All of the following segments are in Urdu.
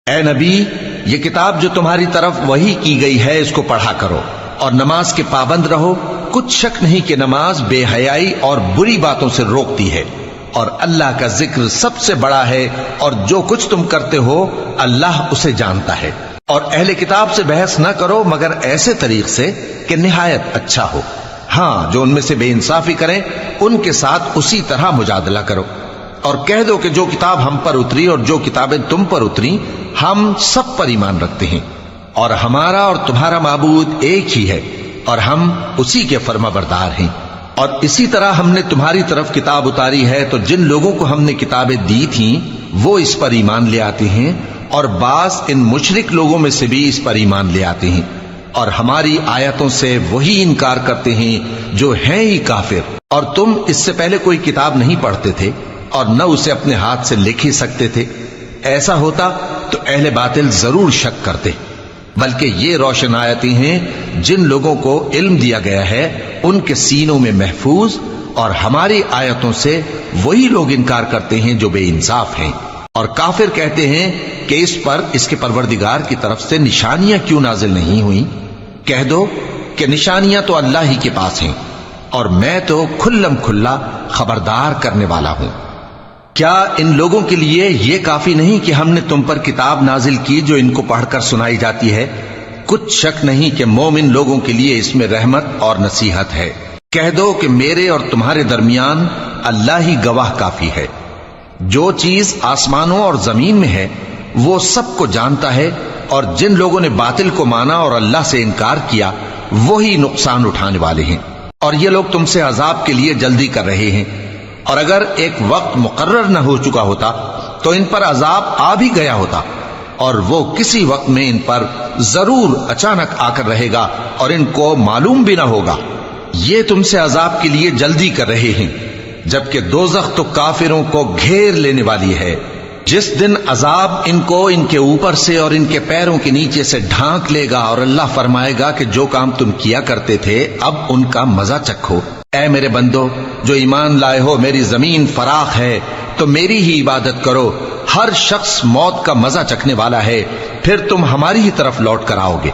اے نبی، یہ کتاب جو تمہاری طرف وحی کی گئی ہے اس کو پڑھا کرو اور نماز کے پابند رہو۔ کچھ شک نہیں کہ نماز بے حیائی اور بری باتوں سے روکتی ہے، اور اللہ کا ذکر سب سے بڑا ہے، اور جو کچھ تم کرتے ہو اللہ اسے جانتا ہے۔ اور اہل کتاب سے بحث نہ کرو مگر ایسے طریق سے کہ نہایت اچھا ہو۔ ہاں، جو ان میں سے بے انصافی کریں ان کے ساتھ اسی طرح مجادلہ کرو، اور کہہ دو کہ جو کتاب ہم پر اتری اور جو کتابیں تم پر اتری ہم سب پر ایمان رکھتے ہیں، اور ہمارا اور تمہارا معبود ایک ہی ہے، اور ہم اسی کے فرما بردار ہیں۔ اور اسی طرح ہم نے تمہاری طرف کتاب اتاری ہے تو جن لوگوں کو ہم نے کتابیں دی تھیں وہ اس پر ایمان لے آتے ہیں، اور بعض ان مشرک لوگوں میں سے بھی اس پر ایمان لے آتے ہیں، اور ہماری آیتوں سے وہی انکار کرتے ہیں جو ہیں ہی کافر۔ اور تم اس سے پہلے کوئی کتاب نہیں پڑھتے تھے اور نہ اسے اپنے ہاتھ سے لکھ ہی سکتے تھے۔ ایسا ہوتا تو اہل باطل ضرور شک کرتے، بلکہ یہ روشن آیتیں ہیں جن لوگوں کو علم دیا گیا ہے ان کے سینوں میں محفوظ، اور ہماری آیتوں سے وہی لوگ انکار کرتے ہیں جو بے انصاف ہیں۔ اور کافر کہتے ہیں کہ اس پر اس کے پروردگار کی طرف سے نشانیاں کیوں نازل نہیں ہوئیں؟ کہہ دو کہ نشانیاں تو اللہ ہی کے پاس ہیں، اور میں تو کھلم کھلا خبردار کرنے والا ہوں۔ کیا ان لوگوں کے لیے یہ کافی نہیں کہ ہم نے تم پر کتاب نازل کی جو ان کو پڑھ کر سنائی جاتی ہے؟ کچھ شک نہیں کہ مومن لوگوں کے لیے اس میں رحمت اور نصیحت ہے۔ کہہ دو کہ میرے اور تمہارے درمیان اللہ ہی گواہ کافی ہے۔ جو چیز آسمانوں اور زمین میں ہے وہ سب کو جانتا ہے، اور جن لوگوں نے باطل کو مانا اور اللہ سے انکار کیا وہی نقصان اٹھانے والے ہیں۔ اور یہ لوگ تم سے عذاب کے لیے جلدی کر رہے ہیں، اور اگر ایک وقت مقرر نہ ہو چکا ہوتا تو ان پر عذاب آ بھی گیا ہوتا، اور وہ کسی وقت میں ان پر ضرور اچانک آ کر رہے گا اور ان کو معلوم بھی نہ ہوگا۔ یہ تم سے عذاب کے لیے جلدی کر رہے ہیں، جبکہ دوزخ تو کافروں کو گھیر لینے والی ہے۔ جس دن عذاب ان کو ان کے اوپر سے اور ان کے پیروں کے نیچے سے ڈھانک لے گا، اور اللہ فرمائے گا کہ جو کام تم کیا کرتے تھے اب ان کا مزہ چکھو۔ اے میرے بندو جو ایمان لائے ہو، میری زمین فراخ ہے تو میری ہی عبادت کرو۔ ہر شخص موت کا مزہ چکھنے والا ہے، پھر تم ہماری ہی طرف لوٹ کر آؤ گے۔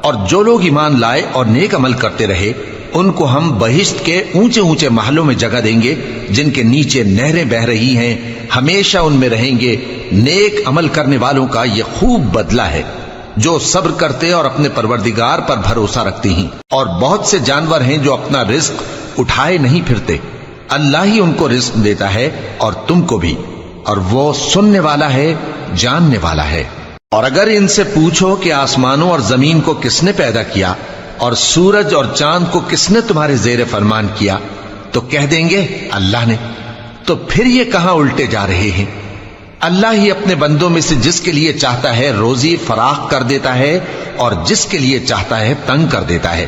اور جو لوگ ایمان لائے اور نیک عمل کرتے رہے ان کو ہم بہشت کے اونچے اونچے محلوں میں جگہ دیں گے جن کے نیچے نہریں بہہ رہی ہیں، ہمیشہ ان میں رہیں گے۔ نیک عمل کرنے والوں کا یہ خوب بدلہ ہے جو صبر کرتے اور اپنے پروردگار پر بھروسہ رکھتے ہیں۔ اور بہت سے جانور ہیں جو اپنا رزق اٹھائے نہیں پھرتے، اللہ ہی ان کو رزق دیتا ہے اور تم کو بھی، اور وہ سننے والا ہے، جاننے والا ہے۔ اور اگر ان سے پوچھو کہ آسمانوں اور زمین کو کس نے پیدا کیا اور سورج اور چاند کو کس نے تمہارے زیر فرمان کیا تو کہہ دیں گے اللہ نے۔ تو پھر یہ کہاں الٹے جا رہے ہیں؟ اللہ ہی اپنے بندوں میں سے جس کے لیے چاہتا ہے روزی فراخ کر دیتا ہے اور جس کے لیے چاہتا ہے تنگ کر دیتا ہے۔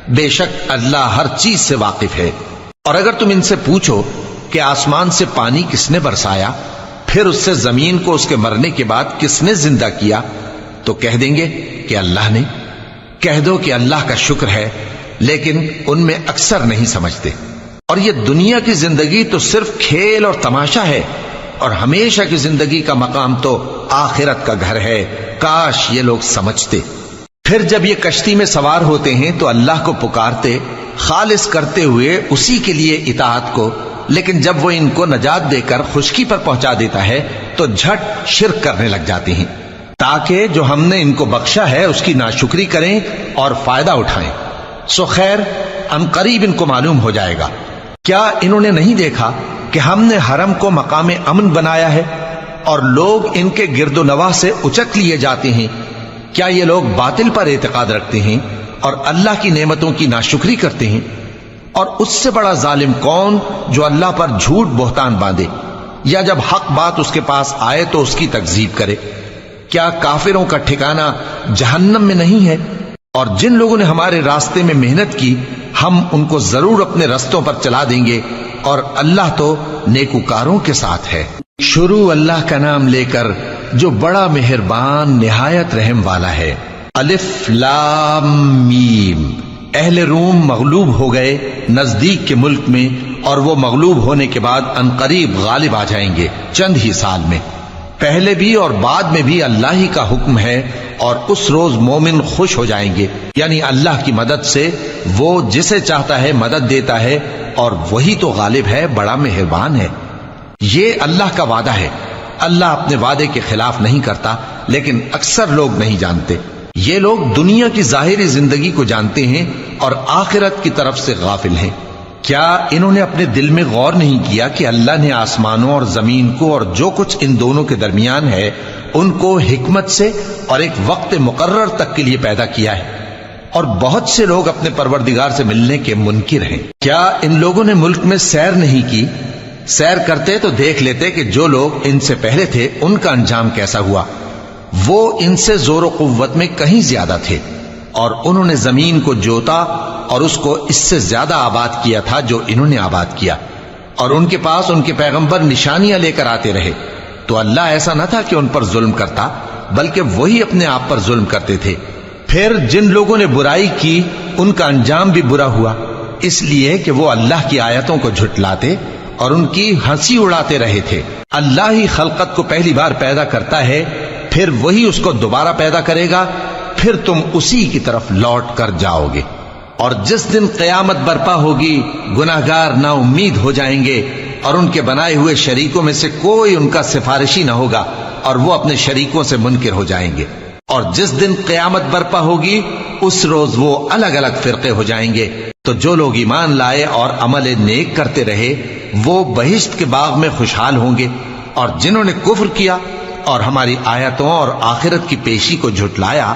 بے شک اللہ ہر چیز سے واقف ہے۔ اور اگر تم ان سے پوچھو کہ آسمان سے پانی کس نے برسایا، پھر اس سے زمین کو اس کے مرنے کے بعد کس نے زندہ کیا تو کہہ دیں گے کہ اللہ نے۔ کہہ دو کہ اللہ کا شکر ہے، لیکن ان میں اکثر نہیں سمجھتے۔ اور یہ دنیا کی زندگی تو صرف کھیل اور تماشا ہے، اور ہمیشہ کی زندگی کا مقام تو آخرت کا گھر ہے۔ کاش یہ لوگ سمجھتے۔ پھر جب یہ کشتی میں سوار ہوتے ہیں تو اللہ کو پکارتے خالص کرتے ہوئے اسی کے لیے اطاعت کو، لیکن جب وہ ان کو نجات دے کر خشکی پر پہنچا دیتا ہے تو جھٹ شرک کرنے لگ جاتے ہیں، تاکہ جو ہم نے ان کو بخشا ہے اس کی ناشکری کریں اور فائدہ اٹھائیں۔ سو خیر ان قریب ان کو معلوم ہو جائے گا۔ کیا انہوں نے نہیں دیکھا کہ ہم نے حرم کو مقام امن بنایا ہے اور لوگ ان کے گرد و نواح سے اچک لیے جاتے ہیں؟ کیا یہ لوگ باطل پر اعتقاد رکھتے ہیں اور اللہ کی نعمتوں کی ناشکری کرتے ہیں؟ اور اس سے بڑا ظالم کون جو اللہ پر جھوٹ بہتان باندھے، یا جب حق بات اس کے پاس آئے تو اس کی تکذیب کرے؟ کیا کافروں کا ٹھکانہ جہنم میں نہیں ہے؟ اور جن لوگوں نے ہمارے راستے میں محنت کی ہم ان کو ضرور اپنے رستوں پر چلا دیں گے، اور اللہ تو نیکوکاروں کے ساتھ ہے۔ شروع اللہ کا نام لے کر جو بڑا مہربان نہایت رحم والا ہے۔ الف لام میم۔ اہل روم مغلوب ہو گئے نزدیک کے ملک میں، اور وہ مغلوب ہونے کے بعد عنقریب غالب آ جائیں گے چند ہی سال میں۔ پہلے بھی اور بعد میں بھی اللہ ہی کا حکم ہے، اور اس روز مومن خوش ہو جائیں گے، یعنی اللہ کی مدد سے وہ جسے چاہتا ہے مدد دیتا ہے، اور وہی تو غالب ہے، بڑا مہربان ہے۔ یہ اللہ کا وعدہ ہے، اللہ اپنے وعدے کے خلاف نہیں کرتا، لیکن اکثر لوگ نہیں جانتے۔ یہ لوگ دنیا کی ظاہری زندگی کو جانتے ہیں اور آخرت کی طرف سے غافل ہیں۔ کیا انہوں نے اپنے دل میں غور نہیں کیا کہ اللہ نے آسمانوں اور زمین کو اور جو کچھ ان دونوں کے درمیان ہے ان کو حکمت سے اور ایک وقت مقرر تک کے لیے پیدا کیا ہے، اور بہت سے لوگ اپنے پروردگار سے ملنے کے منکر ہیں۔ کیا ان لوگوں نے ملک میں سیر نہیں کی؟ سیر کرتے تو دیکھ لیتے کہ جو لوگ ان سے پہلے تھے ان کا انجام کیسا ہوا۔ وہ ان سے زور و قوت میں کہیں زیادہ تھے، اور انہوں نے زمین کو جوتا اور اس کو اس سے زیادہ آباد کیا تھا جو انہوں نے آباد کیا، اور ان کے پاس ان کے پیغمبر نشانیاں لے کر آتے رہے، تو اللہ ایسا نہ تھا کہ ان پر ظلم کرتا، بلکہ وہی اپنے آپ پر ظلم کرتے تھے۔ پھر جن لوگوں نے برائی کی ان کا انجام بھی برا ہوا، اس لیے کہ وہ اللہ کی آیتوں کو جھٹلاتے اور ان کی ہنسی اڑاتے رہے تھے۔ اللہ ہی خلقت کو پہلی بار پیدا کرتا ہے، پھر وہی اس کو دوبارہ پیدا کرے گا، پھر تم اسی کی طرف لوٹ کر جاؤ گے۔ اور جس دن قیامت برپا ہوگی گناہگار نا امید ہو جائیں گے، اور ان کے بنائے ہوئے شریکوں میں سے کوئی ان کا سفارشی نہ ہوگا، اور وہ اپنے شریکوں سے منکر ہو جائیں گے۔ اور جس دن قیامت برپا ہوگی اس روز وہ الگ الگ فرقے ہو جائیں گے۔ تو جو لوگ ایمان لائے اور عمل نیک کرتے رہے وہ بہشت کے باغ میں خوشحال ہوں گے، اور جنہوں نے کفر کیا اور ہماری آیتوں اور آخرت کی پیشی کو جھٹلایا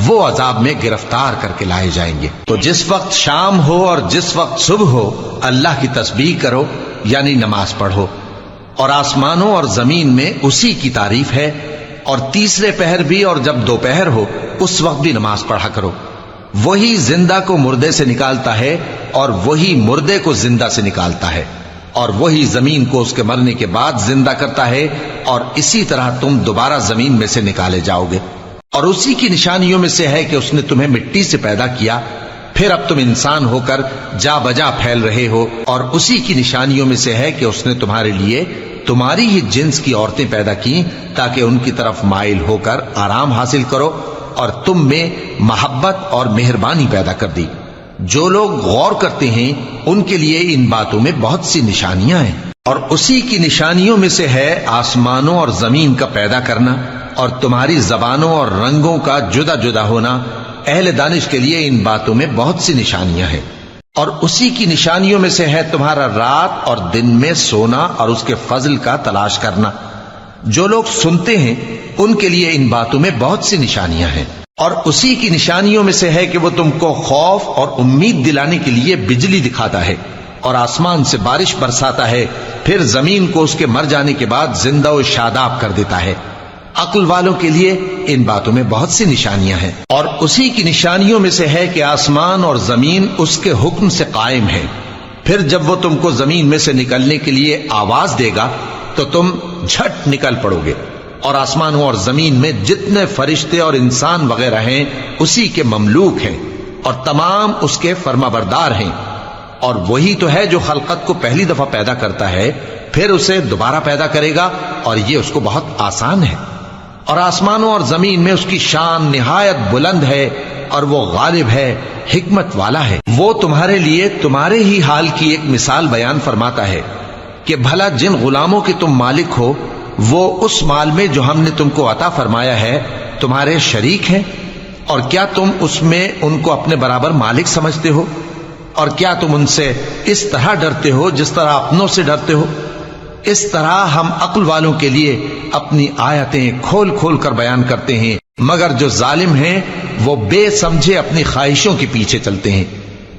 وہ عذاب میں گرفتار کر کے لائے جائیں گے۔ تو جس وقت شام ہو اور جس وقت صبح ہو اللہ کی تسبیح کرو، یعنی نماز پڑھو، اور آسمانوں اور زمین میں اسی کی تعریف ہے، اور تیسرے پہر بھی اور جب دوپہر ہو اس وقت بھی نماز پڑھا کرو۔ وہی زندہ کو مردے سے نکالتا ہے اور وہی مردے کو زندہ سے نکالتا ہے، اور وہی زمین کو اس کے مرنے کے بعد زندہ کرتا ہے، اور اسی طرح تم دوبارہ زمین میں سے نکالے جاؤ گے۔ اور اسی کی نشانیوں میں سے ہے کہ اس نے تمہیں مٹی سے پیدا کیا، پھر اب تم انسان ہو کر جا بجا پھیل رہے ہو، اور اسی کی نشانیوں میں سے ہے کہ اس نے تمہارے لیے تمہاری ہی جنس کی عورتیں پیدا کی تاکہ ان کی طرف مائل ہو کر آرام حاصل کرو، اور تم میں محبت اور مہربانی پیدا کر دی۔ جو لوگ غور کرتے ہیں ان کے لیے ان باتوں میں بہت سی نشانیاں ہیں۔ اور اسی کی نشانیوں میں سے ہے آسمانوں اور زمین کا پیدا کرنا، اور تمہاری زبانوں اور رنگوں کا جدا جدا ہونا۔ اہل دانش کے لیے ان باتوں میں بہت سی نشانیاں ہیں۔ اور اسی کی نشانیوں میں سے ہے تمہارا رات اور دن میں سونا اور اس کے فضل کا تلاش کرنا۔ جو لوگ سنتے ہیں ان کے لیے ان باتوں میں بہت سی نشانیاں ہیں۔ اور اسی کی نشانیوں میں سے ہے کہ وہ تم کو خوف اور امید دلانے کے لیے بجلی دکھاتا ہے، اور آسمان سے بارش برساتا ہے، پھر زمین کو اس کے مر جانے کے بعد زندہ و شاداب کر دیتا ہے۔ عقل والوں کے لیے ان باتوں میں بہت سی نشانیاں ہیں۔ اور اسی کی نشانیوں میں سے ہے کہ آسمان اور زمین اس کے حکم سے قائم ہے، پھر جب وہ تم کو زمین میں سے نکلنے کے لیے آواز دے گا تو تم جھٹ نکل پڑو گے۔ اور آسمانوں اور زمین میں جتنے فرشتے اور انسان وغیرہ ہیں اسی کے مملوک ہیں، اور تمام اس کے فرما بردار ہیں۔ اور وہی تو ہے جو خلقت کو پہلی دفعہ پیدا کرتا ہے، پھر اسے دوبارہ پیدا کرے گا، اور یہ اس کو بہت آسان ہے۔ اور آسمانوں اور زمین میں اس کی شان نہایت بلند ہے، اور وہ غالب ہے، حکمت والا ہے۔ وہ تمہارے لیے تمہارے ہی حال کی ایک مثال بیان فرماتا ہے کہ بھلا جن غلاموں کے تم مالک ہو وہ اس مال میں جو ہم نے تم کو عطا فرمایا ہے تمہارے شریک ہیں، اور کیا تم اس میں ان کو اپنے برابر مالک سمجھتے ہو؟ اور کیا تم ان سے اس طرح ڈرتے ہو جس طرح اپنوں سے ڈرتے ہو؟ اس طرح ہم عقل والوں کے لیے اپنی آیتیں کھول کھول کر بیان کرتے ہیں، مگر جو ظالم ہیں وہ بے سمجھے اپنی خواہشوں کے پیچھے چلتے ہیں۔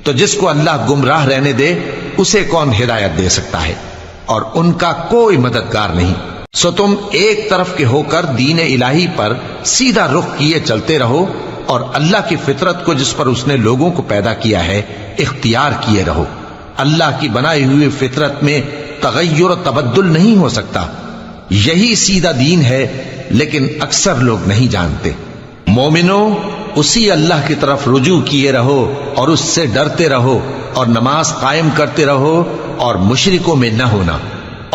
تو جس کو اللہ گمراہ رہنے دے اسے کون ہدایت دے سکتا ہے، اور ان کا کوئی مددگار نہیں۔ سو تم ایک طرف کے ہو کر دین الہی پر سیدھا رخ کیے چلتے رہو، اور اللہ کی فطرت کو جس پر اس نے لوگوں کو پیدا کیا ہے اختیار کیے رہو۔ اللہ کی بنائی ہوئی فطرت میں تغیر و تبدل نہیں ہو سکتا، یہی سیدھا دین ہے، لیکن اکثر لوگ نہیں جانتے۔ مومنوں، اسی اللہ کی طرف رجوع کیے رہو اور اس سے ڈرتے رہو، اور نماز قائم کرتے رہو، اور مشرکوں میں نہ ہونا۔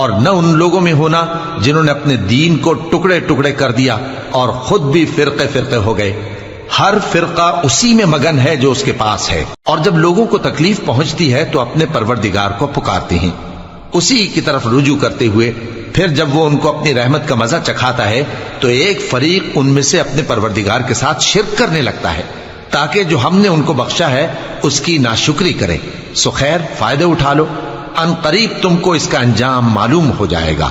اور نہ ان لوگوں میں ہونا جنہوں نے اپنے دین کو ٹکڑے ٹکڑے کر دیا اور خود بھی فرقے فرقے ہو گئے۔ ہر فرقہ اسی میں مگن ہے جو اس کے پاس ہے، اور جب لوگوں کو تکلیف پہنچتی ہے تو اپنے پروردگار کو پکارتے ہیں، اسی کی طرف رجوع کرتے ہوئے پھر جب وہ ان کو اپنی رحمت کا مزہ چکھاتا ہے تو ایک فریق ان میں سے اپنے پروردگار کے ساتھ شرک کرنے لگتا ہے تاکہ جو ہم نے ان کو بخشا ہے اس کی ناشکری کرے۔ سو خیر، فائدے اٹھا لو، ان قریب تم کو اس کا انجام معلوم ہو جائے گا۔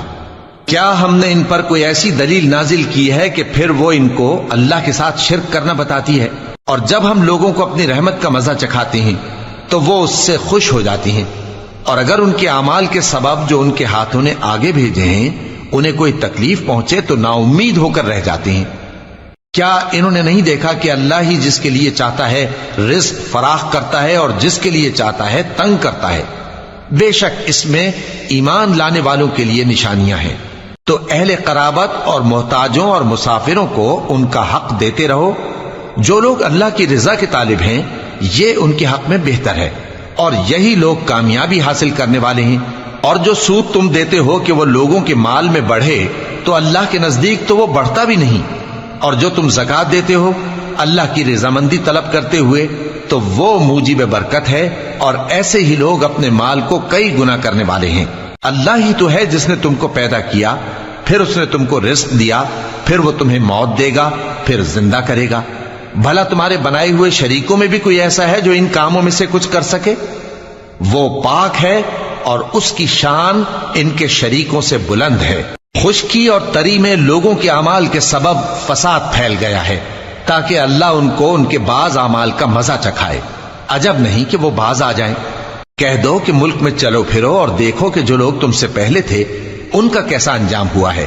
کیا ہم نے ان پر کوئی ایسی دلیل نازل کی ہے کہ پھر وہ ان کو اللہ کے ساتھ شرک کرنا بتاتی ہے؟ اور جب ہم لوگوں کو اپنی رحمت کا مزہ چکھاتے ہیں تو وہ اس سے خوش ہو جاتی ہیں، اور اگر ان کے اعمال کے سبب جو ان کے ہاتھوں نے آگے بھیجے ہیں انہیں کوئی تکلیف پہنچے تو نا امید ہو کر رہ جاتے ہیں۔ کیا انہوں نے نہیں دیکھا کہ اللہ ہی جس کے لیے چاہتا ہے رزق فراخ کرتا ہے اور جس کے لیے چاہتا ہے تنگ کرتا ہے؟ بے شک اس میں ایمان لانے والوں کے لیے نشانیاں ہیں۔ تو اہل قرابت اور محتاجوں اور مسافروں کو ان کا حق دیتے رہو۔ جو لوگ اللہ کی رضا کے طالب ہیں یہ ان کے حق میں بہتر ہے، اور یہی لوگ کامیابی حاصل کرنے والے ہیں۔ اور جو سود تم دیتے ہو کہ وہ لوگوں کے مال میں بڑھے تو اللہ کے نزدیک تو وہ بڑھتا بھی نہیں، اور جو تم زکوٰۃ دیتے ہو اللہ کی رضامندی طلب کرتے ہوئے تو وہ موجب برکت ہے، اور ایسے ہی لوگ اپنے مال کو کئی گنا کرنے والے ہیں۔ اللہ ہی تو ہے جس نے تم کو پیدا کیا، پھر اس نے تم کو رزق دیا، پھر وہ تمہیں موت دے گا، پھر زندہ کرے گا۔ بھلا تمہارے بنائے ہوئے شریکوں میں بھی کوئی ایسا ہے جو ان کاموں میں سے کچھ کر سکے؟ وہ پاک ہے اور اس کی شان ان کے شریکوں سے بلند ہے۔ خشکی اور تری میں لوگوں کے اعمال کے سبب فساد پھیل گیا ہے تاکہ اللہ ان کو ان کے بعض اعمال کا مزہ چکھائے۔ عجب نہیں کہ وہ باز آ جائیں۔ کہہ دو کہ ملک میں چلو پھرو اور دیکھو کہ جو لوگ تم سے پہلے تھے ان کا کیسا انجام ہوا ہے۔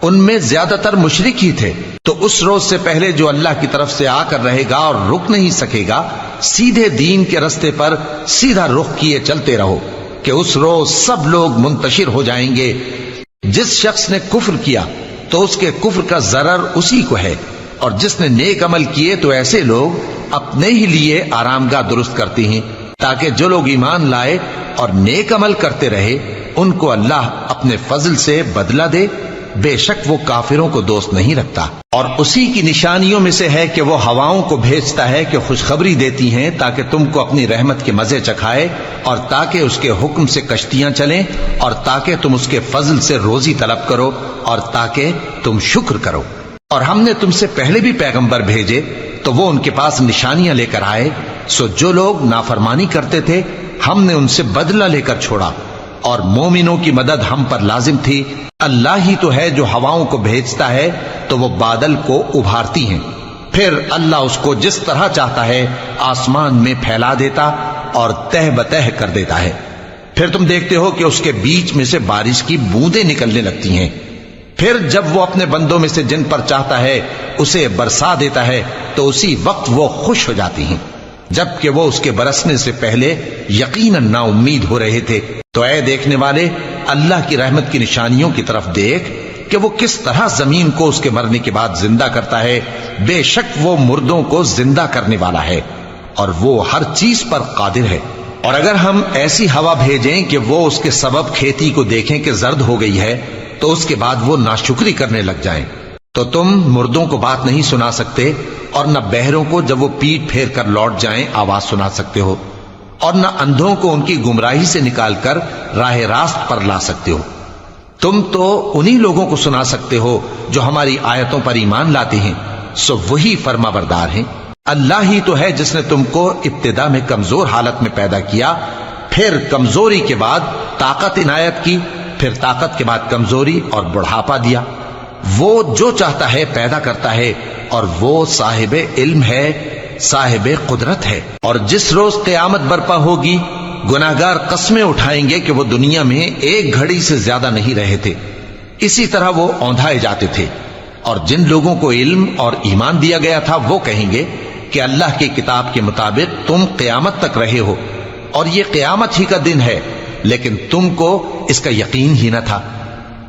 ان میں زیادہ تر مشرک ہی تھے۔ تو اس روز سے پہلے جو اللہ کی طرف سے آ کر رہے گا اور رک نہیں سکے گا، سیدھے دین کے رستے پر سیدھا رخ کیے چلتے رہو کہ اس روز سب لوگ منتشر ہو جائیں گے۔ جس شخص نے کفر کیا تو اس کے کفر کا ضرر اسی کو ہے، اور جس نے نیک عمل کیے تو ایسے لوگ اپنے ہی لیے آرامگاہ درست کرتے ہیں تاکہ جو لوگ ایمان لائے اور نیک عمل کرتے رہے ان کو اللہ اپنے فضل سے بدلہ دے۔ بے شک وہ کافروں کو دوست نہیں رکھتا۔ اور اسی کی نشانیوں میں سے ہے کہ وہ ہواؤں کو بھیجتا ہے کہ خوشخبری دیتی ہیں تاکہ تم کو اپنی رحمت کے مزے چکھائے، اور تاکہ اس کے حکم سے کشتیاں چلیں، اور تاکہ تم اس کے فضل سے روزی طلب کرو، اور تاکہ تم شکر کرو۔ اور ہم نے تم سے پہلے بھی پیغمبر بھیجے تو وہ ان کے پاس نشانیاں لے کر آئے، سو جو لوگ نافرمانی کرتے تھے ہم نے ان سے بدلہ لے کر چھوڑا، اور مومنوں کی مدد ہم پر لازم تھی۔ اللہ ہی تو ہے جو ہواؤں کو بھیجتا ہے تو وہ بادل کو ابھارتی ہیں، پھر اللہ اس کو جس طرح چاہتا ہے آسمان میں پھیلا دیتا اور تہ بتہ کر دیتا ہے۔ پھر تم دیکھتے ہو کہ اس کے بیچ میں سے بارش کی بوندیں نکلنے لگتی ہیں، پھر جب وہ اپنے بندوں میں سے جن پر چاہتا ہے اسے برسا دیتا ہے تو اسی وقت وہ خوش ہو جاتی ہیں، جبکہ وہ اس کے برسنے سے پہلے یقیناً نا امید ہو رہے تھے۔ تو اے دیکھنے والے، اللہ کی رحمت کی نشانیوں کی طرف دیکھ کہ وہ کس طرح زمین کو اس کے مرنے کے بعد زندہ کرتا ہے۔ بے شک وہ مردوں کو زندہ کرنے والا ہے اور وہ ہر چیز پر قادر ہے۔ اور اگر ہم ایسی ہوا بھیجیں کہ وہ اس کے سبب کھیتی کو دیکھیں کہ زرد ہو گئی ہے تو اس کے بعد وہ ناشکری کرنے لگ جائیں، تو تم مردوں کو بات نہیں سنا سکتے، اور نہ بہروں کو جب وہ پیٹ پھیر کر لوٹ جائیں آواز سنا سکتے ہو، اور نہ اندھوں کو ان کی گمراہی سے نکال کر راہ راست پر لا سکتے ہو۔ تم تو انہی لوگوں کو سنا سکتے ہو جو ہماری آیتوں پر ایمان لاتے ہیں، سو وہی فرما بردار ہیں۔ اللہ ہی تو ہے جس نے تم کو ابتدا میں کمزور حالت میں پیدا کیا، پھر کمزوری کے بعد طاقت عنایت کی، پھر طاقت کے بعد کمزوری اور بڑھاپا دیا۔ وہ جو چاہتا ہے پیدا کرتا ہے، اور وہ صاحب علم ہے، صاحب قدرت ہے۔ اور جس روز قیامت برپا ہوگی گناہگار قسمیں اٹھائیں گے کہ وہ دنیا میں ایک گھڑی سے زیادہ نہیں رہے تھے، اسی طرح وہ اوندھائے جاتے تھے۔ اور جن لوگوں کو علم اور ایمان دیا گیا تھا وہ کہیں گے کہ اللہ کی کتاب کے مطابق تم قیامت تک رہے ہو، اور یہ قیامت ہی کا دن ہے، لیکن تم کو اس کا یقین ہی نہ تھا۔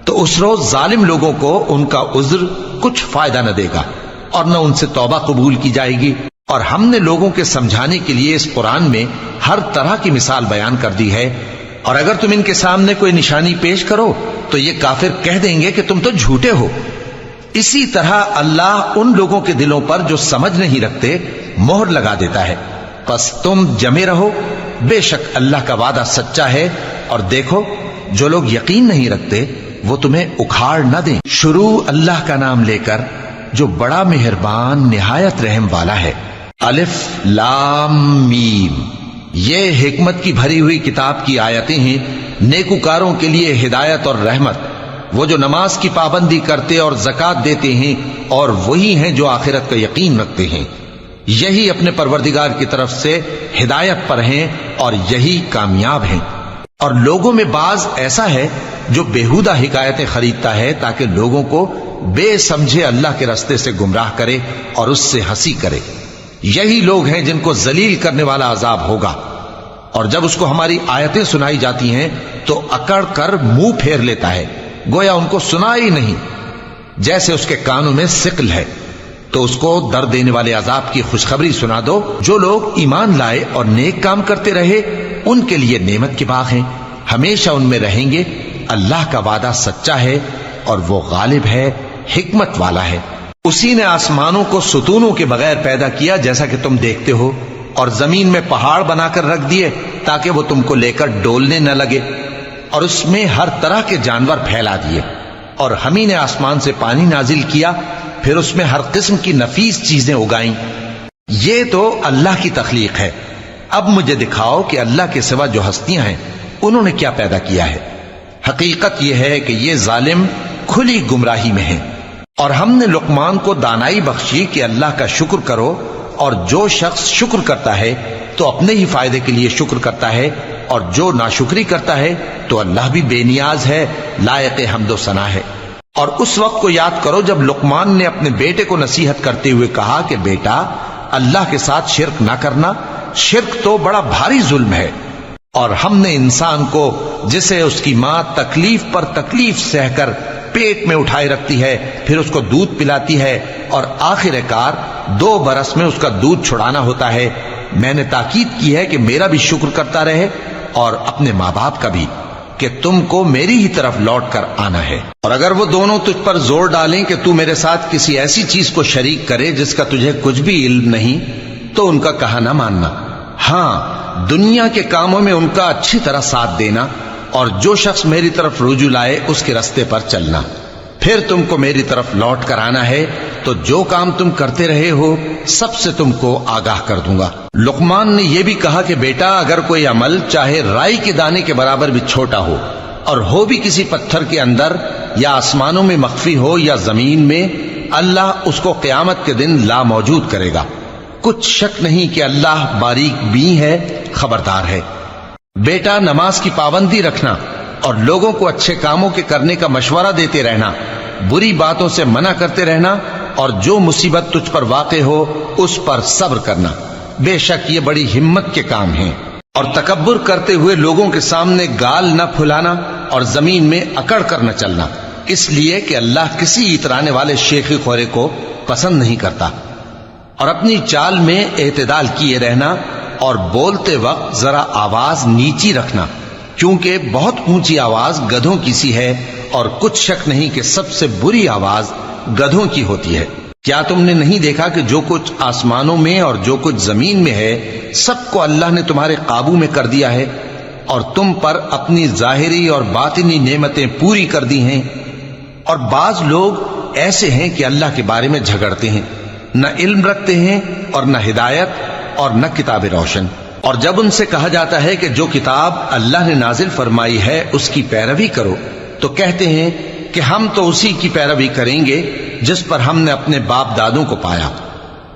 تو اس روز ظالم لوگوں کو ان کا عذر کچھ فائدہ نہ دے گا، اور نہ ان سے توبہ قبول کی جائے گی۔ اور ہم نے لوگوں کے سمجھانے کے لیے اس قرآن میں ہر طرح کی مثال بیان کر دی ہے اور اگر تم ان کے سامنے کوئی نشانی پیش کرو تو یہ کافر کہہ دیں گے کہ تم تو جھوٹے ہو۔ اسی طرح اللہ ان لوگوں کے دلوں پر جو سمجھ نہیں رکھتے مہر لگا دیتا ہے۔ پس تم جمے رہو، بے شک اللہ کا وعدہ سچا ہے، اور دیکھو جو لوگ یقین نہیں رکھتے وہ تمہیں اکھاڑ نہ دیں۔ شروع اللہ کا نام لے کر جو بڑا مہربان نہایت رحم والا ہے۔ الف لام میم، یہ حکمت کی بھری ہوئی کتاب کی آیتیں ہیں، نیکوکاروں کے لیے ہدایت اور رحمت، وہ جو نماز کی پابندی کرتے اور زکوٰۃ دیتے ہیں، اور وہی ہیں جو آخرت کا یقین رکھتے ہیں، یہی اپنے پروردگار کی طرف سے ہدایت پر ہیں اور یہی کامیاب ہیں۔ اور لوگوں میں بعض ایسا ہے جو بیہودہ حکایتیں خریدتا ہے تاکہ لوگوں کو بے سمجھے اللہ کے راستے سے گمراہ کرے اور اس سے ہنسی کرے۔ یہی لوگ ہیں جن کو ذلیل کرنے والا عذاب ہوگا، اور جب اس کو ہماری آیتیں سنائی جاتی ہیں تو اکڑ کر منہ پھیر لیتا ہے، گویا ان کو سنا ہی نہیں، جیسے اس کے کانوں میں ثقل ہے۔ تو اس کو درد دینے والے عذاب کی خوشخبری سنا دو۔ جو لوگ ایمان لائے اور نیک کام کرتے رہے ان کے لیے نعمت کے باغ ہیں، ہمیشہ ان میں رہیں گے۔ اللہ کا وعدہ سچا ہے اور وہ غالب ہے، حکمت والا ہے۔ اسی نے آسمانوں کو ستونوں کے بغیر پیدا کیا جیسا کہ تم دیکھتے ہو، اور زمین میں پہاڑ بنا کر رکھ دیے تاکہ وہ تم کو لے کر ڈولنے نہ لگے، اور اس میں ہر طرح کے جانور پھیلا دیے، اور ہم ہی نے آسمان سے پانی نازل کیا، پھر اس میں ہر قسم کی نفیس چیزیں اگائیں۔ یہ تو اللہ کی تخلیق ہے۔ اب مجھے دکھاؤ کہ اللہ کے سوا جو ہستیاں ہیں انہوں نے کیا پیدا کیا ہے۔ حقیقت یہ ہے کہ یہ ظالم کھلی گمراہی میں ہیں۔ اور ہم نے لقمان کو دانائی بخشی کہ اللہ کا شکر کرو، اور جو شخص شکر کرتا ہے تو اپنے ہی فائدے کے لیے شکر کرتا ہے، اور جو ناشکری کرتا ہے تو اللہ بھی بے نیاز ہے، لائق حمد و ثنا ہے۔ اور اس وقت کو یاد کرو جب لقمان نے اپنے بیٹے کو نصیحت کرتے ہوئے کہا کہ بیٹا، اللہ کے ساتھ شرک نہ کرنا، شرک تو بڑا بھاری ظلم ہے۔ اور ہم نے انسان کو جسے اس کی ماں تکلیف پر تکلیف سہ کر پیٹ میں اٹھائے رکھتی ہے، پھر اس کو دودھ پلاتی ہے، اور آخر کار 2 برس میں اس کا دودھ چھڑانا ہوتا ہے، میں نے تاکید کی ہے کہ میرا بھی شکر کرتا رہے اور اپنے ماں باپ کا بھی، کہ تم کو میری ہی طرف لوٹ کر آنا ہے۔ اور اگر وہ دونوں تجھ پر زور ڈالیں کہ تو میرے ساتھ کسی ایسی چیز کو شریک کرے جس کا تجھے کچھ بھی علم نہیں، تو ان کا کہا نہ ماننا۔ ہاں، دنیا کے کاموں میں ان کا اچھی طرح ساتھ دینا، اور جو شخص میری طرف رجوع لائے اس کے راستے پر چلنا۔ پھر تم کو میری طرف لوٹ کر آنا ہے، تو جو کام تم کرتے رہے ہو سب سے تم کو آگاہ کر دوں گا۔ لقمان نے یہ بھی کہا کہ بیٹا، اگر کوئی عمل چاہے رائی کے دانے کے برابر بھی چھوٹا ہو، اور ہو بھی کسی پتھر کے اندر یا آسمانوں میں مخفی ہو یا زمین میں، اللہ اس کو قیامت کے دن لا موجود کرے گا۔ کچھ شک نہیں کہ اللہ باریک بین ہے، خبردار ہے۔ بیٹا، نماز کی پابندی رکھنا اور لوگوں کو اچھے کاموں کے کرنے کا مشورہ دیتے رہنا، بری باتوں سے منع کرتے رہنا، اور جو مصیبت تجھ پر واقع ہو اس پر صبر کرنا، بے شک یہ بڑی ہمت کے کام ہیں۔ اور تکبر کرتے ہوئے لوگوں کے سامنے گال نہ پھلانا اور زمین میں اکڑ کر نہ چلنا، اس لیے کہ اللہ کسی اترانے والے شیخی خورے کو پسند نہیں کرتا۔ اور اپنی چال میں اعتدال کیے رہنا، اور بولتے وقت ذرا آواز نیچی رکھنا، کیونکہ بہت اونچی آواز گدھوں کی سی ہے، اور کچھ شک نہیں کہ سب سے بری آواز گدھوں کی ہوتی ہے۔ کیا تم نے نہیں دیکھا کہ جو کچھ آسمانوں میں اور جو کچھ زمین میں ہے سب کو اللہ نے تمہارے قابو میں کر دیا ہے، اور تم پر اپنی ظاہری اور باطنی نعمتیں پوری کر دی ہیں۔ اور بعض لوگ ایسے ہیں کہ اللہ کے بارے میں جھگڑتے ہیں، نہ علم رکھتے ہیں اور نہ ہدایت اور نہ کتاب روشن۔ اور جب ان سے کہا جاتا ہے کہ جو کتاب اللہ نے نازل فرمائی ہے اس کی پیروی کرو، تو کہتے ہیں کہ ہم تو اسی کی پیروی کریں گے جس پر ہم نے اپنے باپ دادوں کو پایا۔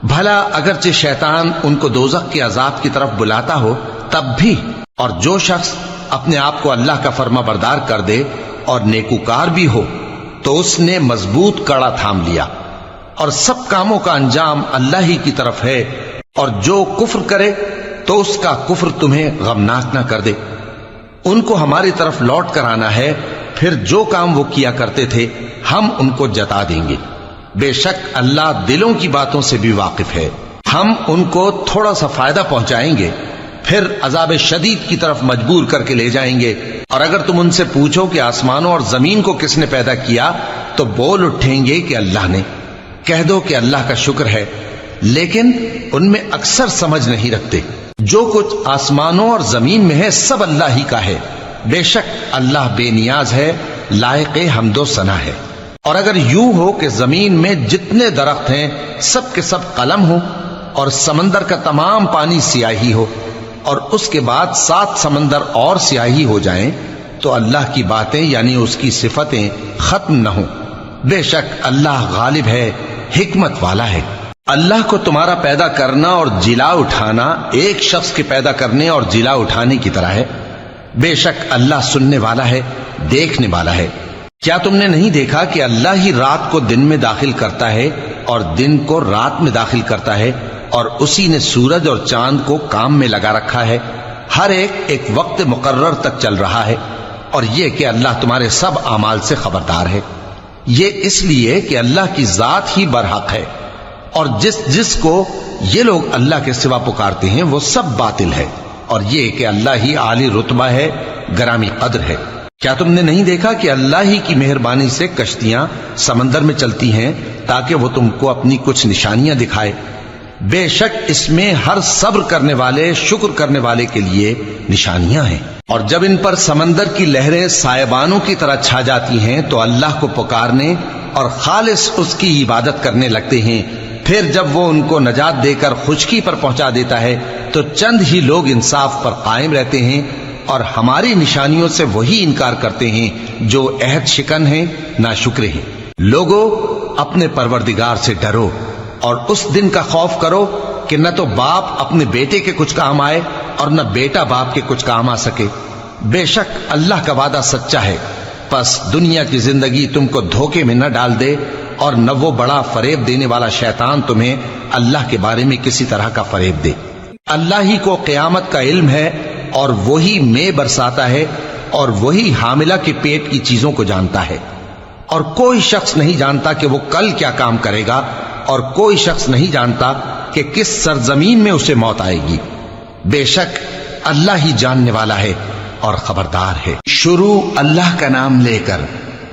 بھلا اگرچہ شیطان ان کو دوزخ کے عذاب کی طرف بلاتا ہو تب بھی۔ اور جو شخص اپنے آپ کو اللہ کا فرما بردار کر دے اور نیکوکار بھی ہو تو اس نے مضبوط کڑا تھام لیا، اور سب کاموں کا انجام اللہ ہی کی طرف ہے۔ اور جو کفر کرے تو اس کا کفر تمہیں غمناک نہ کر دے۔ ان کو ہماری طرف لوٹ کر آنا ہے، پھر جو کام وہ کیا کرتے تھے ہم ان کو جتا دیں گے۔ بے شک اللہ دلوں کی باتوں سے بھی واقف ہے۔ ہم ان کو تھوڑا سا فائدہ پہنچائیں گے، پھر عذاب شدید کی طرف مجبور کر کے لے جائیں گے۔ اور اگر تم ان سے پوچھو کہ آسمانوں اور زمین کو کس نے پیدا کیا تو بول اٹھیں گے کہ اللہ نے۔ کہہ دو کہ اللہ کا شکر ہے، لیکن ان میں اکثر سمجھ نہیں رکھتے۔ جو کچھ آسمانوں اور زمین میں ہے سب اللہ ہی کا ہے، بے شک اللہ بے نیاز ہے، لائق حمد و ثنا ہے۔ اور اگر یوں ہو کہ زمین میں جتنے درخت ہیں سب کے سب قلم ہو اور سمندر کا تمام پانی سیاہی ہو اور اس کے بعد 7 سمندر اور سیاہی ہو جائیں تو اللہ کی باتیں یعنی اس کی صفتیں ختم نہ ہوں۔ بے شک اللہ غالب ہے، حکمت والا ہے۔ اللہ کو تمہارا پیدا کرنا اور جلا اٹھانا ایک شخص کے پیدا کرنے اور جلا اٹھانے کی طرح ہے۔ بے شک اللہ سننے والا ہے، دیکھنے والا ہے۔ کیا تم نے نہیں دیکھا کہ اللہ ہی رات کو دن میں داخل کرتا ہے اور دن کو رات میں داخل کرتا ہے، اور اسی نے سورج اور چاند کو کام میں لگا رکھا ہے، ہر ایک وقت مقرر تک چل رہا ہے، اور یہ کہ اللہ تمہارے سب اعمال سے خبردار ہے۔ یہ اس لیے کہ اللہ کی ذات ہی برحق ہے، اور جس کو یہ لوگ اللہ کے سوا پکارتے ہیں وہ سب باطل ہے، اور یہ کہ اللہ ہی عالی رتبہ ہے، گرامی قدر ہے۔ کیا تم نے نہیں دیکھا کہ اللہ ہی کی مہربانی سے کشتیاں سمندر میں چلتی ہیں تاکہ وہ تم کو اپنی کچھ نشانیاں دکھائے؟ بے شک اس میں ہر صبر کرنے والے، شکر کرنے والے کے لیے نشانیاں ہیں۔ اور جب ان پر سمندر کی لہریں سائبانوں کی طرح چھا جاتی ہیں تو اللہ کو پکارنے اور خالص اس کی عبادت کرنے لگتے ہیں، پھر جب وہ ان کو نجات دے کر خشکی پر پہنچا دیتا ہے تو چند ہی لوگ انصاف پر قائم رہتے ہیں، اور ہماری نشانیوں سے وہی انکار کرتے ہیں جو عہد شکن ہیں، ناشکرے ہیں۔ لوگو اپنے پروردگار سے ڈرو اور اس دن کا خوف کرو کہ نہ تو باپ اپنے بیٹے کے کچھ کام آئے اور نہ بیٹا باپ کے کچھ کام آ سکے۔ بے شک اللہ کا وعدہ سچا ہے، پس دنیا کی زندگی تم کو دھوکے میں نہ ڈال دے، اور نہ وہ بڑا فریب دینے والا شیطان تمہیں اللہ کے بارے میں کسی طرح کا فریب دے۔ اللہ ہی کو قیامت کا علم ہے، اور وہی میں برساتا ہے، اور وہی حاملہ کے پیٹ کی چیزوں کو جانتا ہے، اور کوئی شخص نہیں جانتا کہ وہ کل کیا کام کرے گا، اور کوئی شخص نہیں جانتا کہ کس سرزمین میں اسے موت آئے گی۔ بے شک اللہ ہی جاننے والا ہے اور خبردار ہے۔ شروع اللہ کا نام لے کر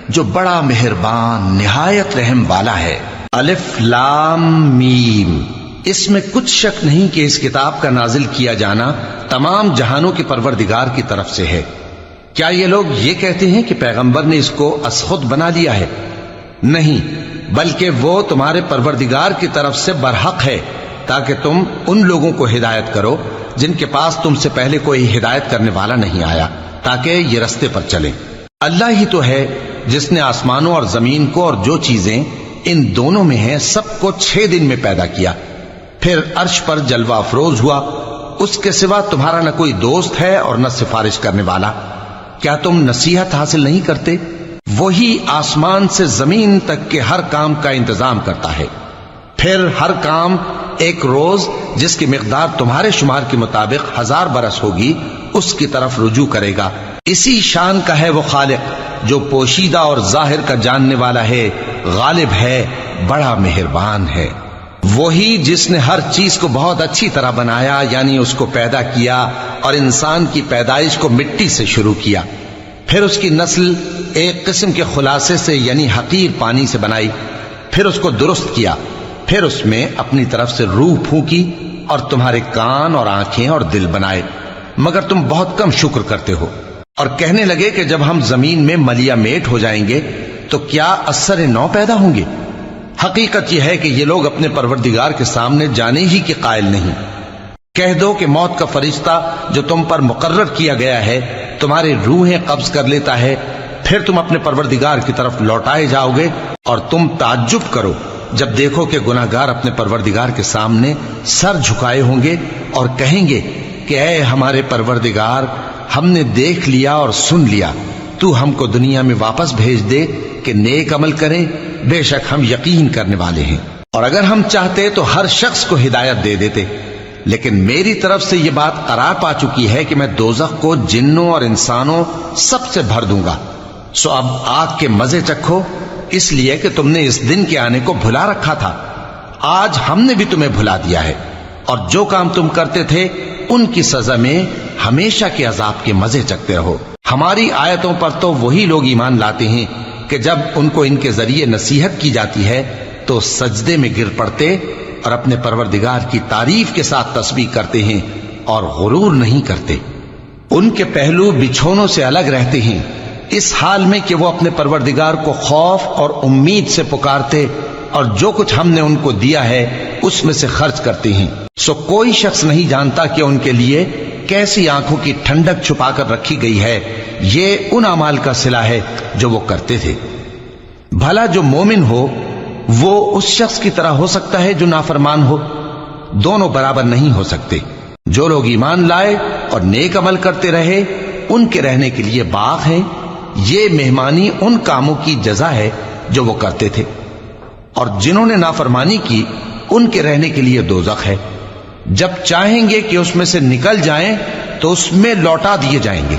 جو بڑا مہربان نہایت رحم والا ہے۔ الف لام میم۔ اس میں کچھ شک نہیں کہ اس کتاب کا نازل کیا جانا تمام جہانوں کے پروردگار کی طرف سے ہے۔ کیا یہ لوگ یہ کہتے ہیں کہ پیغمبر نے اس کو از خود بنا لیا ہے؟ نہیں، بلکہ وہ تمہارے پروردگار کی طرف سے برحق ہے، تاکہ تم ان لوگوں کو ہدایت کرو جن کے پاس تم سے پہلے کوئی ہدایت کرنے والا نہیں آیا، تاکہ یہ رستے پر چلیں۔ اللہ ہی تو ہے جس نے آسمانوں اور زمین کو اور جو چیزیں ان دونوں میں ہیں سب کو 6 دن میں پیدا کیا، پھر عرش پر جلوہ افروز ہوا۔ اس کے سوا تمہارا نہ کوئی دوست ہے اور نہ سفارش کرنے والا۔ کیا تم نصیحت حاصل نہیں کرتے؟ وہی آسمان سے زمین تک کے ہر کام کا انتظام کرتا ہے، پھر ہر کام ایک روز جس کی مقدار تمہارے شمار کے مطابق 1000 برس ہوگی اس کی طرف رجوع کرے گا۔ اسی شان کا ہے وہ خالق جو پوشیدہ اور ظاہر کا جاننے والا ہے، غالب ہے، بڑا مہربان ہے۔ وہی جس نے ہر چیز کو بہت اچھی طرح بنایا، یعنی اس کو پیدا کیا، اور انسان کی پیدائش کو مٹی سے شروع کیا، پھر اس کی نسل ایک قسم کے خلاصے سے یعنی حقیر پانی سے بنائی، پھر اس کو درست کیا، پھر اس میں اپنی طرف سے روح پھونکی، اور تمہارے کان اور آنکھیں اور دل بنائے، مگر تم بہت کم شکر کرتے ہو۔ اور کہنے لگے کہ جب ہم زمین میں ملیا میٹ ہو جائیں گے تو کیا اثر نو پیدا ہوں گے؟ حقیقت یہ ہے کہ یہ لوگ اپنے پروردگار کے سامنے جانے ہی کے قائل نہیں۔ کہہ دو کہ موت کا فرشتہ جو تم پر مقرر کیا گیا ہے تمہاری روحیں قبض کر لیتا ہے، پھر تم اپنے پروردگار کی طرف لوٹائے جاؤ گے، اور تم تعجب کرو جب دیکھو کہ گناہگار اپنے پروردگار کے سامنے سر جھکائے ہوں گے اور کہیں گے کہ اے ہمارے پروردگار، ہم نے دیکھ لیا اور سن لیا، تو ہم کو دنیا میں واپس بھیج دے کہ نیک عمل کریں، بے شک ہم یقین کرنے والے ہیں۔ اور اگر ہم چاہتے تو ہر شخص کو ہدایت دے دیتے، لیکن میری طرف سے یہ بات قرار پا چکی ہے کہ میں دوزخ کو جنوں اور انسانوں سب سے بھر دوں گا، سو اب آگ کے مزے چکھو، اس لیے کہ تم نے اس دن کے آنے کو بھلا رکھا تھا۔ آج ہم نے بھی تمہیں بھلا دیا ہے، اور جو کام تم کرتے تھے ان کی سزا میں ہمیشہ کے عذاب کے مزے چکھتے رہو۔ ہماری آیتوں پر تو وہی لوگ ایمان لاتے ہیں کہ جب ان کو ان کے ذریعے نصیحت کی جاتی ہے تو سجدے میں گر پڑتے اور اپنے پروردگار کی تعریف کے ساتھ تسبیح کرتے ہیں اور غرور نہیں کرتے۔ ان کے پہلو بچھونوں سے الگ رہتے ہیں، اس حال میں کہ وہ اپنے پروردگار کو خوف اور امید سے پکارتے اور جو کچھ ہم نے ان کو دیا ہے اس میں سے خرچ کرتے ہیں۔ سو کوئی شخص نہیں جانتا کہ ان کے لیے کیسی آنکھوں کی ٹھنڈک چھپا کر رکھی گئی ہے، یہ ان اعمال کا صلہ ہے جو وہ کرتے تھے۔ بھلا جو مومن ہو وہ اس شخص کی طرح ہو سکتا ہے جو نافرمان ہو؟ دونوں برابر نہیں ہو سکتے۔ جو لوگ ایمان لائے اور نیک عمل کرتے رہے ان کے رہنے کے لیے باغ ہیں، یہ مہمانی ان کاموں کی جزا ہے جو وہ کرتے تھے، اور جنہوں نے نافرمانی کی ان کے رہنے کے لیے دوزخ ہے، جب چاہیں گے کہ اس میں سے نکل جائیں تو اس میں لوٹا دیے جائیں گے،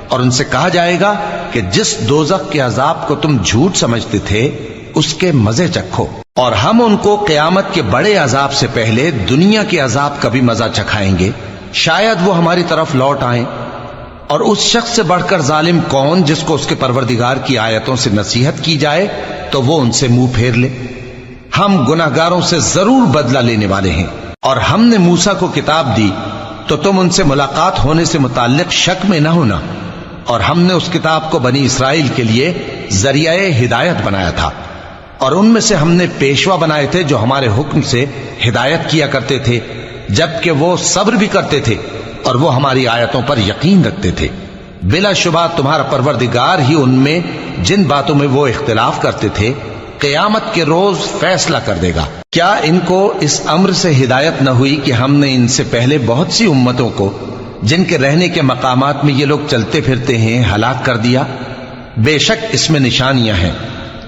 اور ان سے کہا جائے گا کہ جس دوزخ کے عذاب کو تم جھوٹ سمجھتے تھے اس کے مزے چکھو، اور ہم ان کو قیامت کے بڑے عذاب سے پہلے دنیا کے عذاب کا بھی مزہ چکھائیں گے، شاید وہ ہماری طرف لوٹ آئیں۔ اور اس شخص سے بڑھ کر ظالم کون جس کو اس کے پروردگار کی آیتوں سے نصیحت کی جائے تو وہ ان سے منہ پھیر لے؟ ہم گناہگاروں سے ضرور بدلہ لینے والے ہیں۔ اور ہم نے موسیٰ کو کتاب دی تو تم ان سے ملاقات ہونے سے متعلق شک میں نہ ہونا، اور ہم نے اس کتاب کو بنی اسرائیل کے لیے ذریعہ ہدایت بنایا تھا، اور ان میں سے ہم نے پیشوا بنائے تھے جو ہمارے حکم سے ہدایت کیا کرتے تھے، جبکہ وہ صبر بھی کرتے تھے اور وہ ہماری آیتوں پر یقین رکھتے تھے۔ بلا شبہ تمہارا پروردگار ہی ان میں جن باتوں میں وہ اختلاف کرتے تھے قیامت کے روز فیصلہ کر دے گا۔ کیا ان کو اس امر سے ہدایت نہ ہوئی کہ ہم نے ان سے پہلے بہت سی امتوں کو جن کے رہنے کے مقامات میں یہ لوگ چلتے پھرتے ہیں ہلاک کر دیا؟ بے شک اس میں نشانیاں ہیں،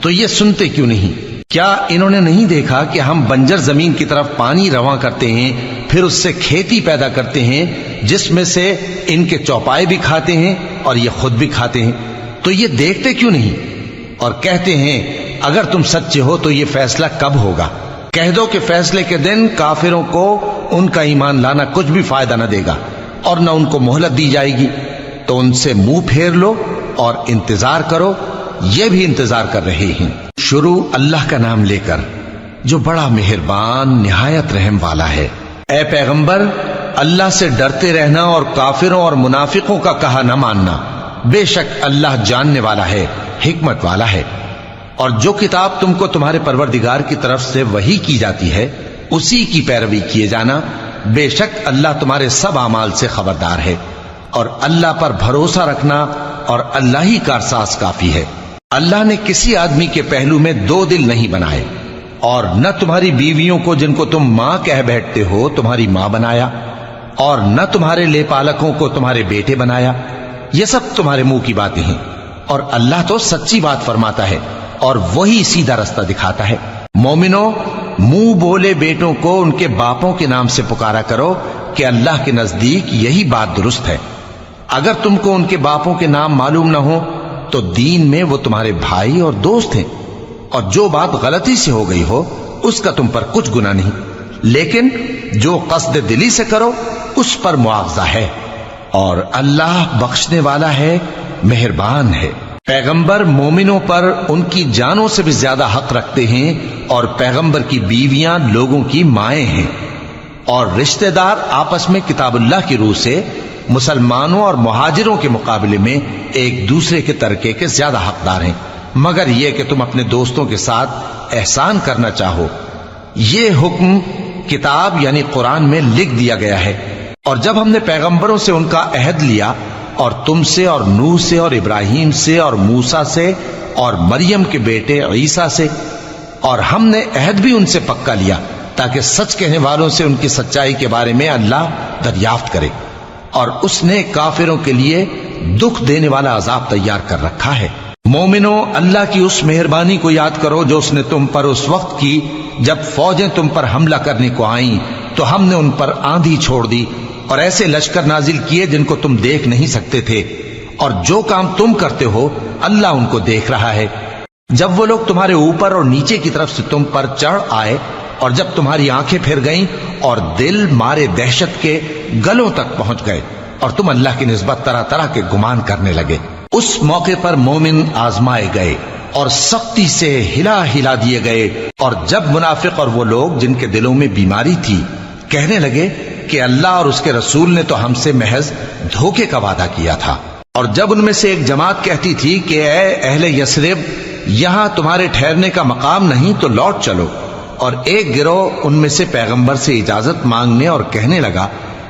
تو یہ سنتے کیوں نہیں؟ کیا انہوں نے نہیں دیکھا کہ ہم بنجر زمین کی طرف پانی رواں کرتے ہیں، پھر اس سے کھیتی پیدا کرتے ہیں جس میں سے ان کے چوپائے بھی کھاتے ہیں اور یہ خود بھی کھاتے ہیں؟ تو یہ دیکھتے کیوں نہیں؟ اور کہتے ہیں اگر تم سچے ہو تو یہ فیصلہ کب ہوگا؟ کہہ دو کہ فیصلے کے دن کافروں کو ان کا ایمان لانا کچھ بھی فائدہ نہ دے گا اور نہ ان کو مہلت دی جائے گی، تو ان سے منہ پھیر لو اور انتظار کرو، یہ بھی انتظار کر رہے ہیں۔ شروع اللہ کا نام لے کر جو بڑا مہربان نہایت رحم والا ہے۔ اے پیغمبر، اللہ سے ڈرتے رہنا اور کافروں اور منافقوں کا کہا نہ ماننا، بے شک اللہ جاننے والا ہے، حکمت والا ہے۔ اور جو کتاب تم کو تمہارے پروردگار کی طرف سے وحی کی جاتی ہے اسی کی پیروی کیے جانا، بے شک اللہ تمہارے سب اعمال سے خبردار ہے۔ اور اللہ پر بھروسہ رکھنا اور اللہ ہی کارساز کافی ہے۔ اللہ نے کسی آدمی کے پہلو میں دو دل نہیں بنائے، اور نہ تمہاری بیویوں کو جن کو تم ماں کہہ بیٹھتے ہو تمہاری ماں بنایا، اور نہ تمہارے لے پالکوں کو تمہارے بیٹے بنایا، یہ سب تمہارے منہ کی باتیں ہیں، اور اللہ تو سچی بات فرماتا ہے اور وہی سیدھا رستہ دکھاتا ہے۔ مومنو، منہ بولے بیٹوں کو ان کے باپوں کے نام سے پکارا کرو کہ اللہ کے نزدیک یہی بات درست ہے۔ اگر تم کو ان کے باپوں کے نام معلوم نہ ہو تو دین میں وہ تمہارے بھائی اور دوست ہیں، اور جو بات غلطی سے ہو گئی ہو اس کا تم پر کچھ گناہ نہیں، لیکن جو قصد دلی سے کرو اس پر معاوضہ ہے، اور اللہ بخشنے والا ہے، مہربان ہے۔ پیغمبر مومنوں پر ان کی جانوں سے بھی زیادہ حق رکھتے ہیں، اور پیغمبر کی بیویاں لوگوں کی مائیں ہیں، اور رشتہ دار آپس میں کتاب اللہ کی روح سے مسلمانوں اور مہاجروں کے مقابلے میں ایک دوسرے کے ترکے کے زیادہ حقدار ہیں، مگر یہ کہ تم اپنے دوستوں کے ساتھ احسان کرنا چاہو۔ یہ حکم کتاب یعنی قرآن میں لکھ دیا گیا ہے۔ اور جب ہم نے پیغمبروں سے ان کا عہد لیا، اور تم سے اور نوح سے اور ابراہیم سے اور موسیٰ سے اور مریم کے بیٹے عیسیٰ سے، اور ہم نے عہد بھی ان سے پکا لیا تاکہ سچ کہنے والوں سے ان کی سچائی کے بارے میں اللہ دریافت کرے، اور اس نے کافروں کے لیے دکھ دینے والا عذاب تیار کر رکھا ہے۔ مومنو، اللہ کی اس مہربانی کو یاد کرو جو اس نے تم پر اس وقت کی جب فوجیں تم پر حملہ کرنے کو آئیں تو ہم نے ان پر آندھی چھوڑ دی اور ایسے لشکر نازل کیے جن کو تم دیکھ نہیں سکتے تھے، اور جو کام تم کرتے ہو اللہ ان کو دیکھ رہا ہے۔ جب وہ لوگ تمہارے اوپر اور نیچے کی طرف سے تم پر چڑھ آئے اور جب تمہاری آنکھیں پھر گئیں اور دل مارے دہشت کے گلوں تک پہنچ گئے اور تم اللہ کی نسبت طرح طرح کے گمان کرنے لگے، اس موقع پر مومن آزمائے گئے اور سختی سے ہلا ہلا دیے گئے۔ اور جب منافق اور وہ لوگ جن کے دلوں میں بیماری تھی کہنے لگے کہ اللہ اور اس کے رسول نے تو ہم سے محض دھوکے کا وعدہ کیا تھا، اور جب ان میں سے ایک جماعت کہتی تھی کہ اے اہل یثرب، یہاں تمہارے ٹھہرنے کا مقام نہیں تو لوٹ چلو، اور ایک گروہ ان میں سے پیغمبر سے اجازت مانگنے اور کہنے لگا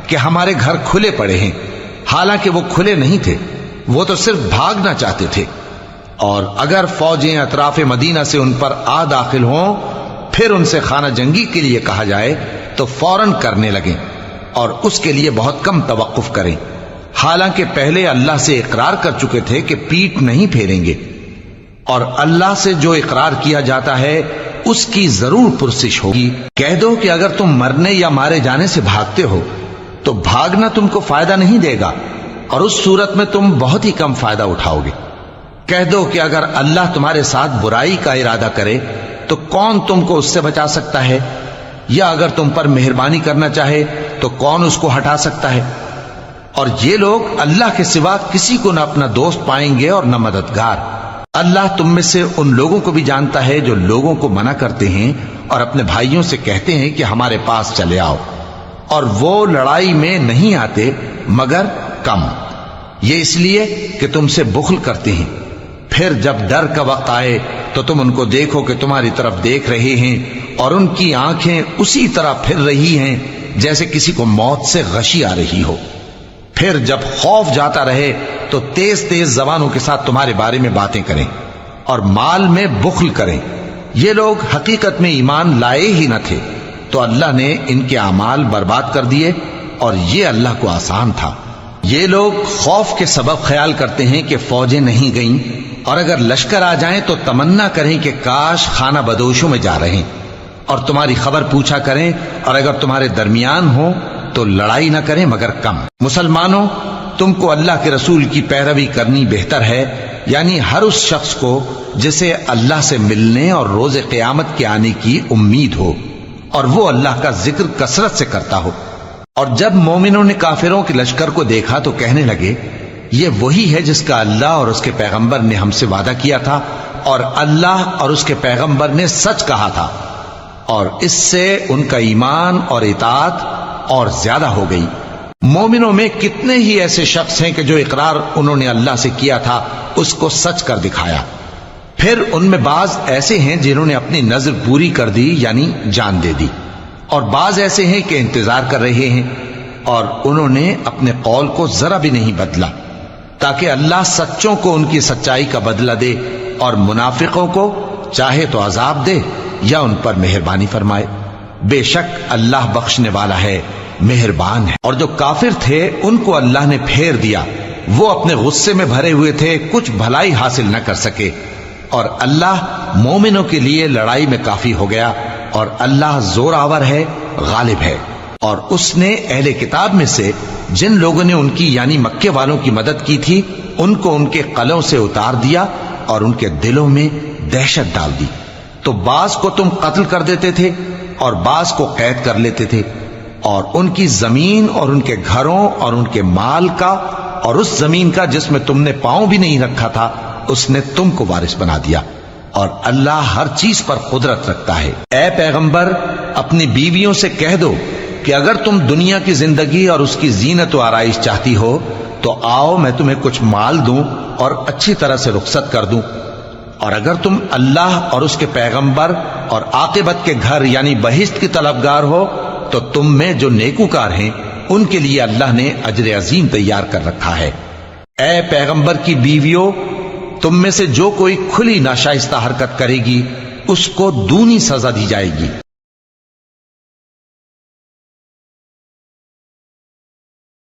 کہ ہمارے گھر کھلے پڑے ہیں، حالانکہ وہ کھلے نہیں تھے، وہ تو صرف بھاگنا چاہتے تھے، اور اگر فوجیں اطراف مدینہ سے ان پر آ داخل ہوں پھر ان سے خانہ جنگی کے لیے کہا جائے تو فوراً کرنے لگیں اور اس کے لیے بہت کم توقف کریں، حالانکہ پہلے اللہ سے اقرار کر چکے تھے کہ پیٹ نہیں پھیریں گے، اور اللہ سے جو اقرار کیا جاتا ہے اس کی ضرور پرسش ہوگی۔ کہہ دو کہ اگر تم مرنے یا مارے جانے سے بھاگتے ہو تو بھاگنا تم کو فائدہ نہیں دے گا، اور اس صورت میں تم بہت ہی کم فائدہ اٹھاؤ گے۔ کہہ دو کہ اگر اللہ تمہارے ساتھ برائی کا ارادہ کرے تو کون تم کو اس سے بچا سکتا ہے، یا اگر تم پر مہربانی کرنا چاہے تو کون اس کو ہٹا سکتا ہے۔ اور یہ لوگ اللہ کے سوا کسی کو نہ اپنا دوست پائیں گے اور نہ مددگار۔ اللہ تم میں سے ان لوگوں کو بھی جانتا ہے جو لوگوں کو منع کرتے ہیں اور اپنے بھائیوں سے کہتے ہیں کہ ہمارے پاس چلے آؤ، اور وہ لڑائی میں نہیں آتے مگر کم، یہ اس لیے کہ تم سے بخل کرتے ہیں۔ پھر جب ڈر کا وقت آئے تو تم ان کو دیکھو کہ تمہاری طرف دیکھ رہے ہیں اور ان کی آنکھیں اسی طرح پھر رہی ہیں جیسے کسی کو موت سے غشی آ رہی ہو۔ پھر جب خوف جاتا رہے تو تیز تیز زبانوں کے ساتھ تمہارے بارے میں باتیں کریں اور مال میں بخل کریں۔ یہ لوگ حقیقت میں ایمان لائے ہی نہ تھے، تو اللہ نے ان کے اعمال برباد کر دیے، اور یہ اللہ کو آسان تھا۔ یہ لوگ خوف کے سبب خیال کرتے ہیں کہ فوجیں نہیں گئیں، اور اگر لشکر آ جائیں تو تمنا کریں کہ کاش خانہ بدوشوں میں جا رہے، اور تمہاری خبر پوچھا کریں، اور اگر تمہارے درمیان ہو تو لڑائی نہ کریں مگر کم۔ مسلمانوں، تم کو اللہ کے رسول کی پیروی کرنی بہتر ہے، یعنی ہر اس شخص کو جسے اللہ سے ملنے اور روز قیامت کے آنے کی امید ہو، اور وہ اللہ کا ذکر کثرت سے کرتا ہو۔ اور جب مومنوں نے کافروں کے لشکر کو دیکھا تو کہنے لگے یہ وہی ہے جس کا اللہ اور اس کے پیغمبر نے ہم سے وعدہ کیا تھا، اور اللہ اور اس کے پیغمبر نے سچ کہا تھا، اور اس سے ان کا ایمان اور اطاعت اور زیادہ ہو گئی۔ مومنوں میں کتنے ہی ایسے شخص ہیں کہ جو اقرار انہوں نے اللہ سے کیا تھا اس کو سچ کر دکھایا، پھر ان میں بعض ایسے ہیں جنہوں نے اپنی نظر پوری کر دی یعنی جان دے دی، اور بعض ایسے ہیں کہ انتظار کر رہے ہیں، اور انہوں نے اپنے قول کو ذرا بھی نہیں بدلا، تاکہ اللہ سچوں کو ان کی سچائی کا بدلہ دے اور منافقوں کو چاہے تو عذاب دے یا ان پر مہربانی فرمائے۔ بے شک اللہ بخشنے والا ہے، مہربان ہے۔ اور جو کافر تھے ان کو اللہ نے پھیر دیا، وہ اپنے غصے میں بھرے ہوئے تھے، کچھ بھلائی حاصل نہ کر سکے، اور اللہ مومنوں کے لیے لڑائی میں کافی ہو گیا، اور اللہ زور آور ہے، غالب ہے۔ اور اس نے اہل کتاب میں سے جن لوگوں نے ان کی یعنی مکے والوں کی مدد کی تھی ان کو ان کے قلعوں سے اتار دیا اور ان کے دلوں میں دہشت ڈال دی، تو بعض کو تم قتل کر دیتے تھے اور بعض کو قید کر لیتے تھے، اور ان کی زمین اور ان کے گھروں اور ان کے مال کا اور اس زمین کا جس میں تم نے پاؤں بھی نہیں رکھا تھا اس نے تم کو وارث بنا دیا، اور اللہ ہر چیز پر قدرت رکھتا ہے۔ اے پیغمبر، اپنی بیویوں سے کہہ دو کہ اگر تم دنیا کی زندگی اور اس کی زینت و آرائش چاہتی ہو تو آؤ میں تمہیں کچھ مال دوں اور اچھی طرح سے رخصت کر دوں، اور اگر تم اللہ اور اس کے پیغمبر اور عاقبت کے گھر یعنی بہشت کی طلبگار ہو تو تم میں جو نیکوکار ہیں ان کے لیے اللہ نے اجر عظیم تیار کر رکھا ہے۔ اے پیغمبر کی بیویوں، تم میں سے جو کوئی کھلی ناشائستہ حرکت کرے گی اس کو دونی سزا دی جائے گی،